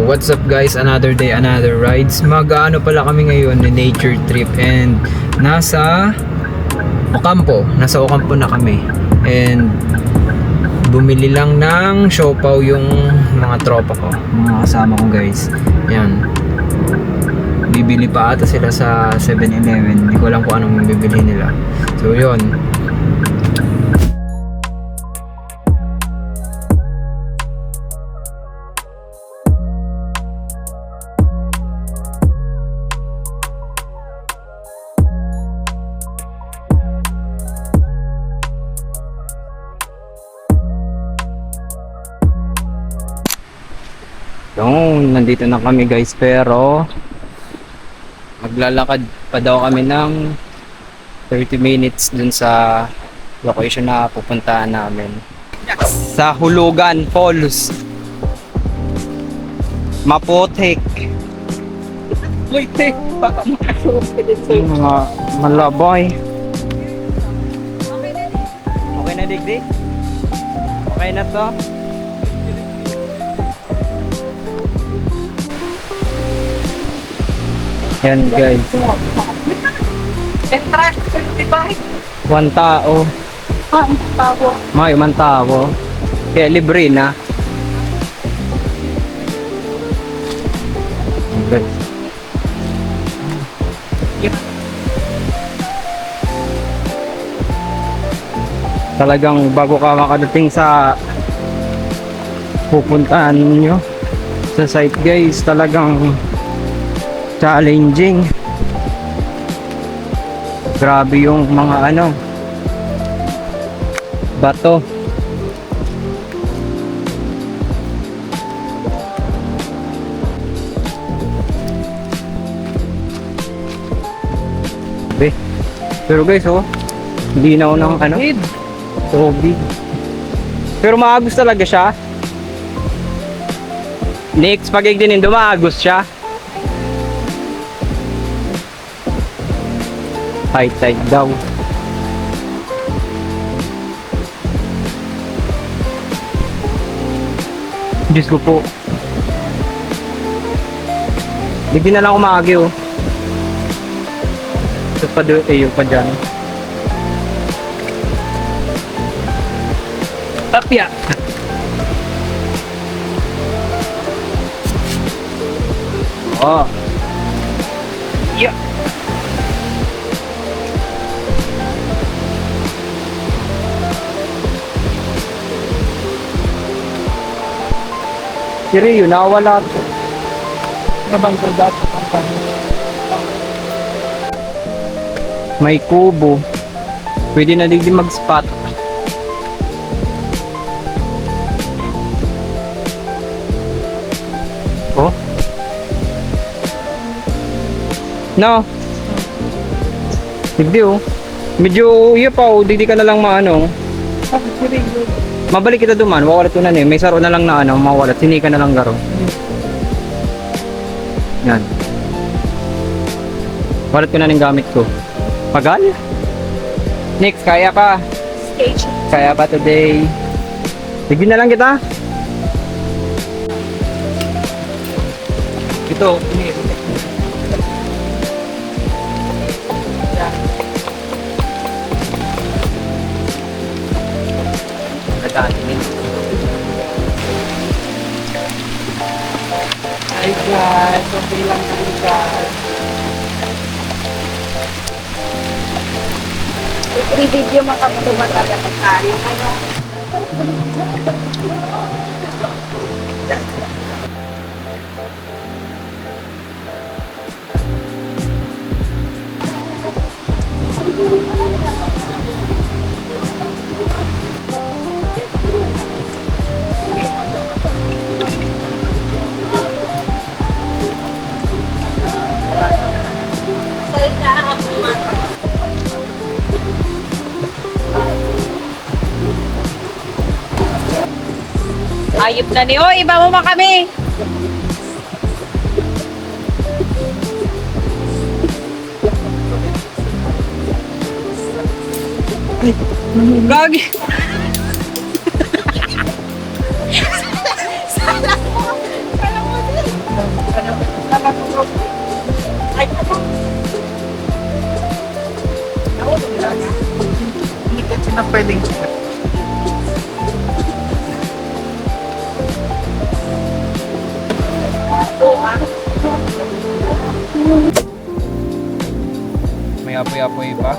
what's up guys? Another day, another rides. Mag-ano pala kami ngayon, nature trip, and nasa Ocampo na kami. And bumili lang ng siopaw yung mga tropa ko, mga kasama ko guys. Yan. Bibili pa ata sila sa 7-Eleven. Hindi ko alam kung anong bibili nila. So yun. Nandito na kami guys, pero maglalakad pa daw kami ng 30 minutes dun sa location na pupuntahan namin. Sa Hulugan Falls. Maputik. Putik. Baka makasupit. Mga malaboy. Okay na digdig? Okay na to? Yan guys. One tao. May man tao. Kaya libre na. Guys. Talagang bago ka makadating sa pupuntahan nyo sa site guys, talagang challenging. Grabe yung mga bato. Pero guys, hindi na ako ng tubig. Pero maagos talaga siya. Next pag din maagos siya. High tide daw. Diyos ko po. Hindi na lang umagi Ito pa doon, yung pa dyan. Tapya. Oh. Yeah. Siri yun, nakawala ito. Nabangko dati. May kubo. Pwede na din mag-spot. Oh? No? Hindi medyo iya pa hindi ka na lang mabalik kita duman, mawalat ko na may saro na lang na mawalat, sinika na lang garo. Yan. Walat ko na ng gamit ko. Pagal? Next, kaya pa? Stage. Kaya pa today? Sige na lang kita. Ito, ini. Hi guys, okay lang kami guys. I-video makapatuman talaga pagkain. Ayop na ni, iba mo kami. Gagi. Salah mo. Salah mo din. Ay, ano? Naulog nila niya. Hindi kasi na pwedeng May apoy-apoy ba?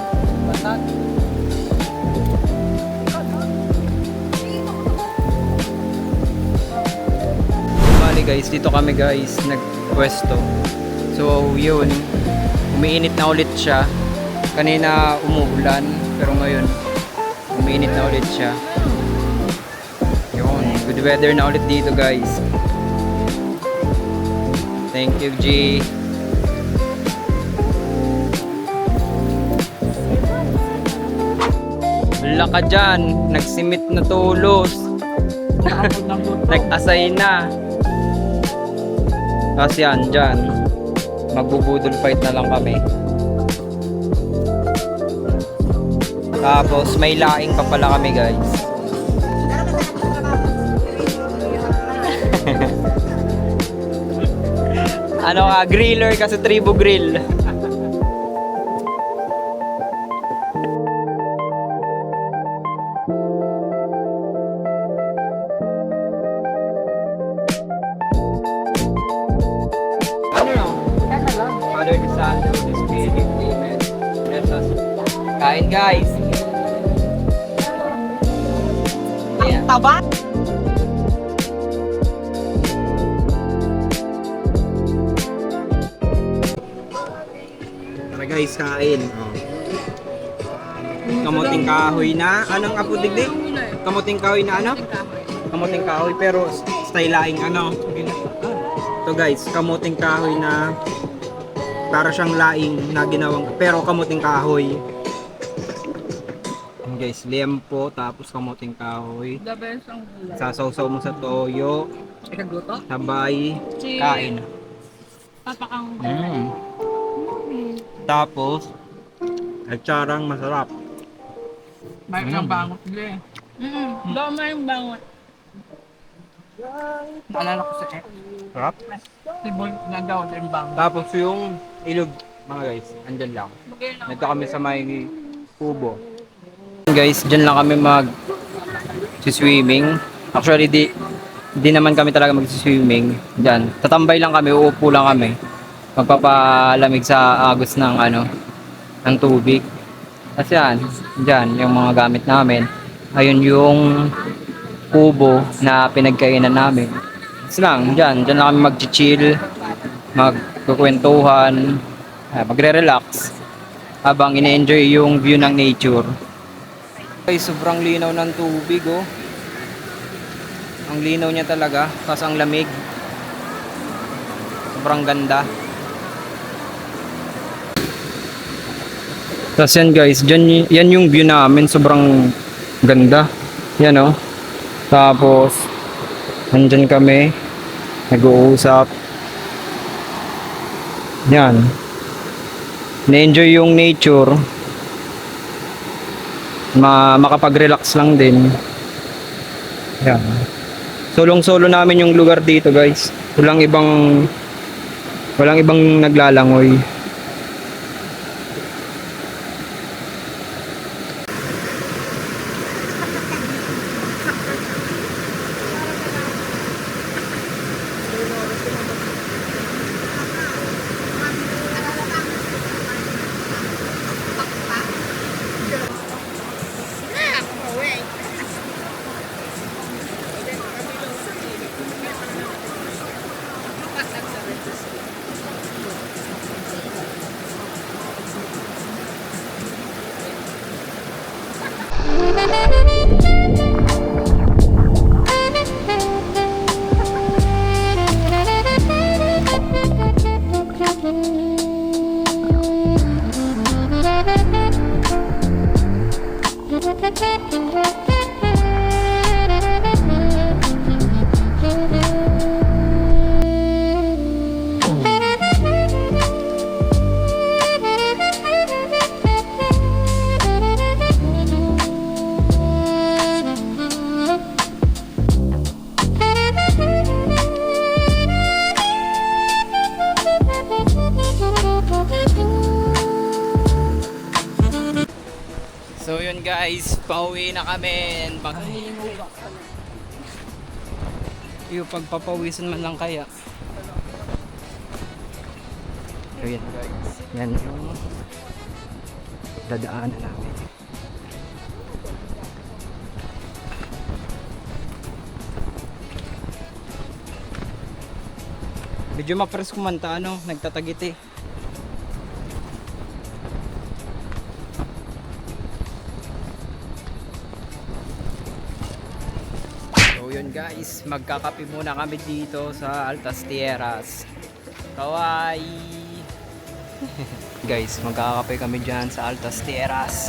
Bali guys, dito kami guys nagpwesto. So yun, umiinit na ulit siya. Kanina umuulan, pero ngayon umiinit na ulit siya. Yun, good weather na ulit dito guys. Thank you, G. Wala ka dyan, nagsimit na tulos. Nag-asay na. Tapos yan, dyan. Magbubudol fight na lang kami. Tapos may laing pa pala kami guys. Ano ka, griller kasi Tribo Grill. Father, the Son, and the Spirit. Amen. Let us kain guys. Ang taba. Tara guys, kain. Oh. Kamuting kahoy na. Anong apo digdig? Kamuting kahoy na ano? Kamuting kahoy pero style laing ano. Ito guys, kamuting kahoy na para siyang laing na ginawang pero kamuting kahoy. Yan guys, liempo tapos kamuting kahoy. The best ang gulay. Sasawsaw mo sa toyo, Ikagluto? sabay, Si- kain. Papakang Tapos, atsarang masarap. may isang bangot nila eh. Dama yung bangot. Naalala ko sa check. Sarap. Sibol na daw yung bangot. Tapos yung ilog, mga guys, andyan lang. Nandito kami sa may kubo. Guys, dyan lang kami mag-swimming. Actually, di naman kami talaga mag-swimming. Dyan, tatambay lang kami, uupo lang kami. Magpapalamig sa agos ng ng tubig. Kasi dyan, yung mga gamit namin. Ayun yung kubo na pinagkainan namin. Kasi lang, dyan lang kami mag-chill, magkukwentuhan, magre-relax habang ine-enjoy yung view ng nature. Ay, sobrang linaw ng tubig, oh. Ang linaw niya talaga, tapos ang lamig. Sobrang ganda. Tapos yan guys, yan yung view namin, sobrang ganda. Yan oh. Tapos, nandyan kami, nag-uusap. Yan. Na-enjoy yung nature. Makapag-relax lang din. Yan. Solong-solo namin yung lugar dito guys. Walang ibang naglalangoy. guys, pauwi na kami. Yung pagpapawisan man lang kaya. So yan guys, yan yung dadaanan namin. Medyo mapres kumanta ano, nagtatagit eh. So yun guys, magkakape muna kami dito sa Altas Tierras. Kawaii! Guys, magkakape kami dyan sa Altas Tierras.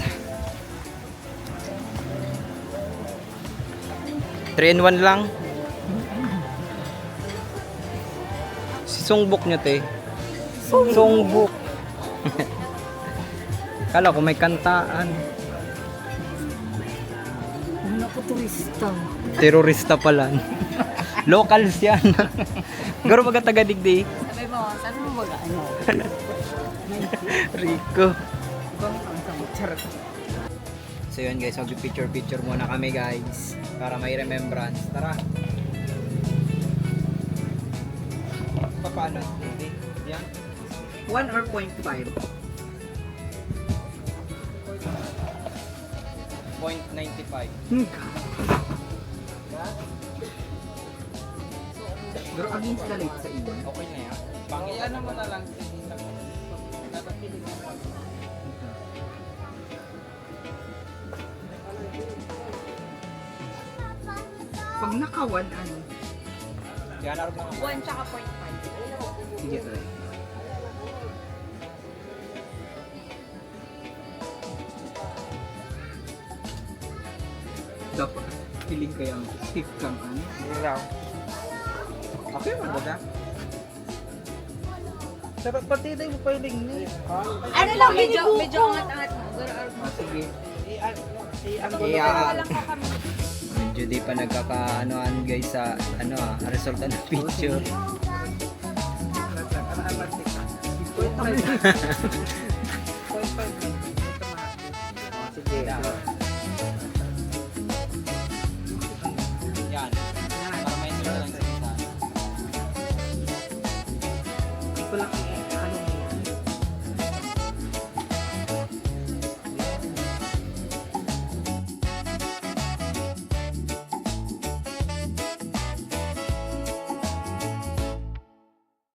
3-in-1 lang. Si Songbok nyo te. Songbok. Kala ko may kantaan. Ano ko turista? Terorista pala. Locals yan. Garo baga taga digdi. Sabi mo, saan mo mag-ano? Rico. Ibang ang charot. So yun guys, mag-picture muna kami guys. Para may remembrance. Tara. Paano? Hindi. Yan. 1 or 0.5? 0.95. Pero against the light sa iyo. Okay na yan. Pangilan mo na lang. Pag naka-1 ano? Yan, araw na. 1 tsaka 0.5. Sige try. Dapat feeling kayang stiff kang ano? Raw. Okay man ba ka? Sarap pati tayo mo feeling ni. Ano lang, medyo angat-angat mo. Sige. Yeah. Medyo di pa nagkakaanoan guys sa resulta ng picture. Sige.